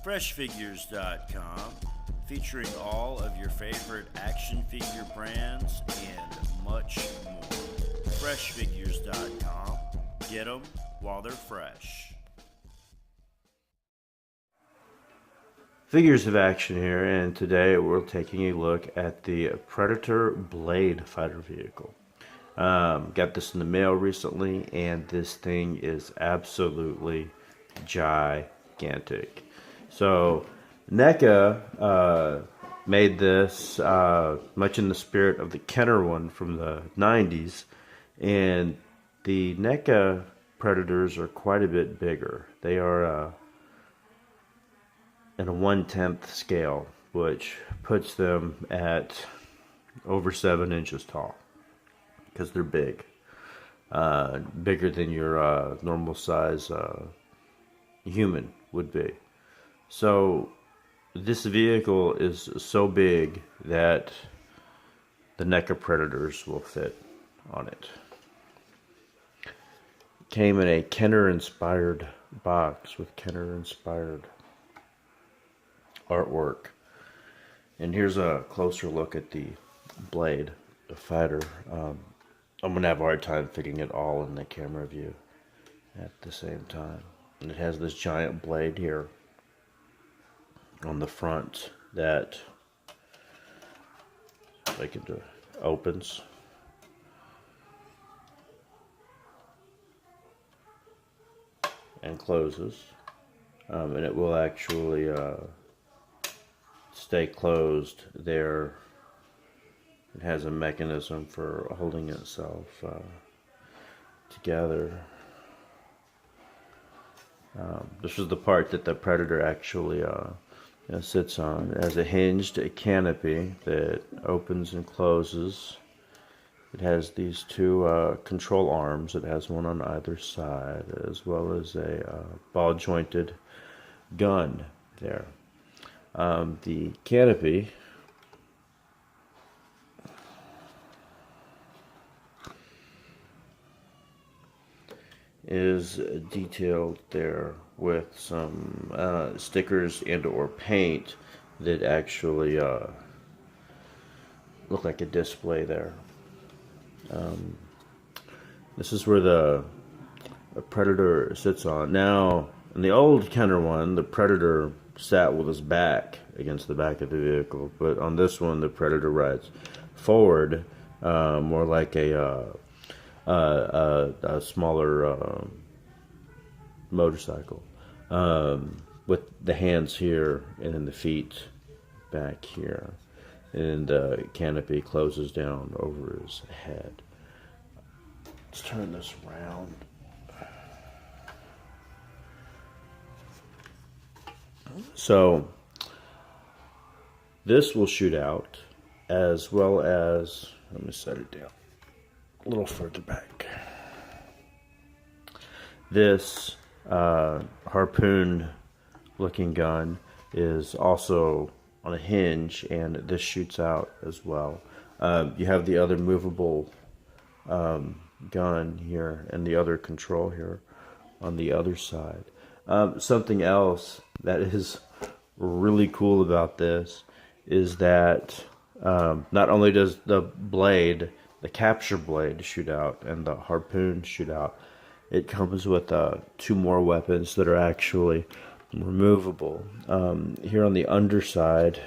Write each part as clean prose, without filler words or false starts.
Freshfigures.com, featuring all of your favorite action figure brands and much more. Freshfigures.com. Get them while they're fresh. Figures of action here, and today we're taking a look at the Predator Blade fighter vehicle. Got this in the mail recently, and this thing is absolutely gigantic. So Neca made this much in the spirit of the Kenner one from the 90s, and the Neca Predators are quite a bit bigger. They are in a 1/10 scale, which puts them at over 7 inches tall, because they're big. Bigger than your normal size human would be. So this vehicle is so big that the Neca Predators will fit on it. Came in a Kenner inspired box with Kenner inspired artwork. And here's a closer look at the blade, the fighter. I'm going to have a hard time fitting it all in the camera view at the same time. And it has this giant blade here on the front that opens. And closes. And it will actually stay closed there. It has a mechanism for holding itself together. This is the part that the Predator actually sits on. It has a hinged canopy that opens and closes. It has these two control arms. It has one on either side, as well as a ball-jointed gun there. The canopy is detailed there with some stickers and or paint that actually look like a display there. This is where the Predator sits on. Now, in the old Kenner one, the Predator sat with his back against the back of the vehicle, but on this one, the Predator rides forward, more like a smaller motorcycle, with the hands here and then the feet back here, and the canopy closes down over his head. Let's turn this around. So this will shoot out, as well as, let me set it down a little further back. This harpoon looking gun is also on a hinge, and this shoots out as well. You have the other movable gun here and the other control here on the other side. Something else that is really cool about this is that not only does the blade, the capture blade, shoot out and the harpoon shoot out, it comes with 2 more weapons that are actually removable. Here on the underside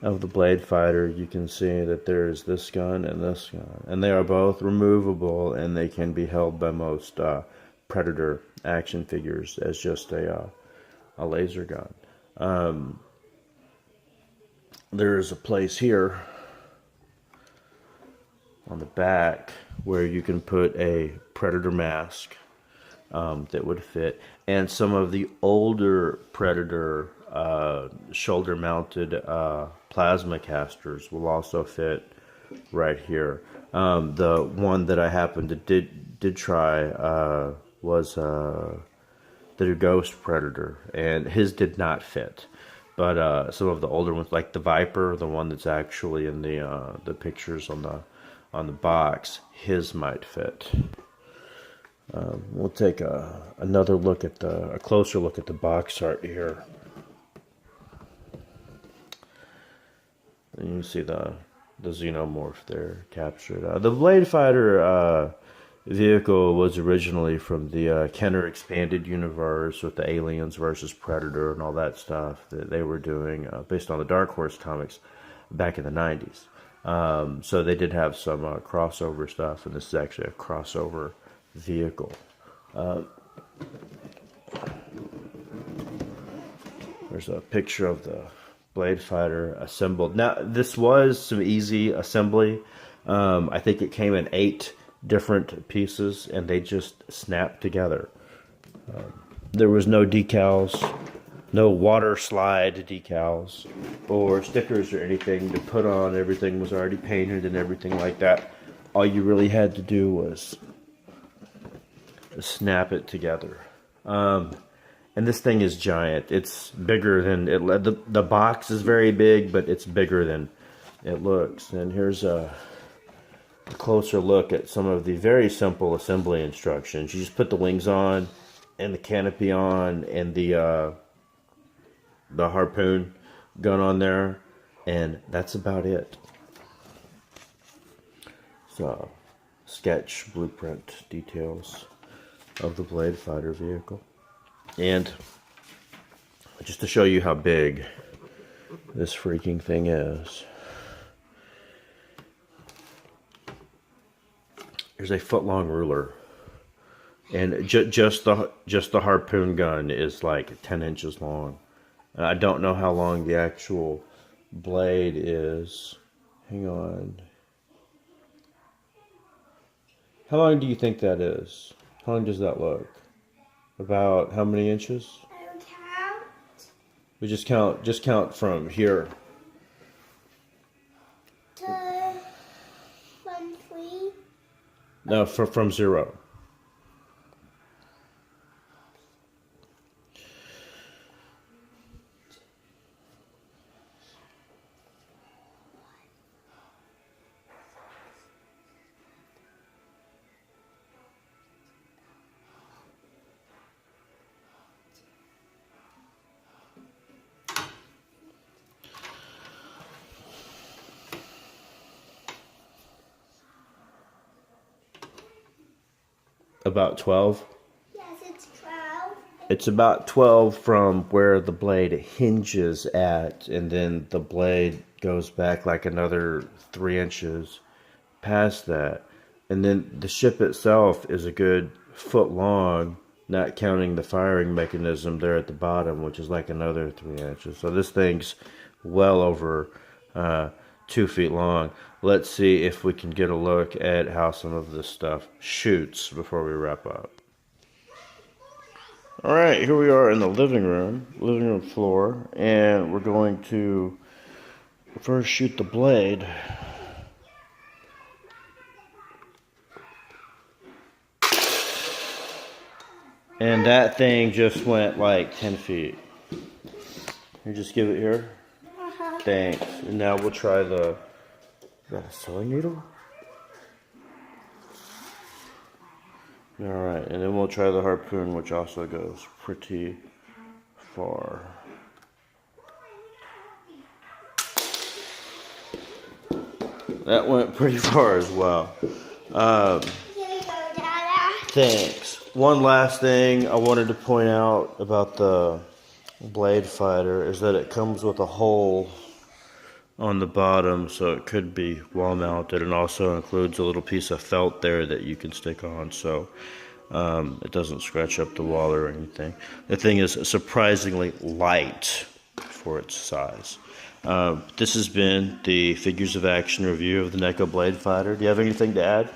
of the Blade Fighter, you can see that there's this gun and this gun, and they are both removable, and they can be held by most Predator action figures as just a laser gun. There's a place here on the back where you can put a Predator mask that would fit, and some of the older Predator shoulder-mounted plasma casters will also fit right here. The one that I happened to did try was the Ghost Predator, and his did not fit. But some of the older ones, like the Viper, the one that's actually in the pictures on the box, his might fit. We'll take another look at a closer look at the box art here. And you can see the xenomorph there captured. The Blade Fighter vehicle was originally from the Kenner expanded universe with the Aliens versus Predator and all that stuff that they were doing based on the Dark Horse comics back in the 90s. So they did have some crossover stuff, and this is actually a crossover vehicle. There's a picture of the Blade Fighter assembled. Now, this was some easy assembly. I think it came in 8 different pieces, and they just snapped together. There was no decals, no water slide decals, or stickers or anything to put on. Everything was already painted and everything like that. All you really had to do was snap it together. And this thing is giant. It's bigger than it. The box is very big, but it's bigger than it looks. And here's a closer look at some of the very simple assembly instructions. You just put the wings on, and the canopy on, and the harpoon gun on there, and that's about it. So, sketch, blueprint, details of the Blade Fighter vehicle. And just to show you how big this freaking thing is, there's a foot-long ruler, and just the harpoon gun is like 10 inches long. I don't know how long the actual blade is. Hang on. How long do you think that is? How long does that look? About how many inches? I don't count. We just count from here. From 3. No, from 0. About 12. Yes, it's 12. It's about 12 from where the blade hinges at, and then the blade goes back like another 3 inches past that. And then the ship itself is a good foot long, not counting the firing mechanism there at the bottom, which is like another 3 inches. So this thing's well over 2 feet long. Let's see if we can get a look at how some of this stuff shoots before we wrap up. Alright, here we are in the living room floor, and we're going to first shoot the blade. And that thing just went like 10 feet. You just give it here. Thanks. And now we'll try the... Is that a sewing needle? Alright, and then we'll try the harpoon, which also goes pretty far. That went pretty far as well. Here you go, Dada. Thanks. One last thing I wanted to point out about the Blade Fighter is that it comes with a hole on the bottom, so it could be wall mounted, and also includes a little piece of felt there that you can stick on, so it doesn't scratch up the wall or anything. The thing is surprisingly light for its size. This has been the Figures of Action review of the Neca Blade Fighter. Do you have anything to add?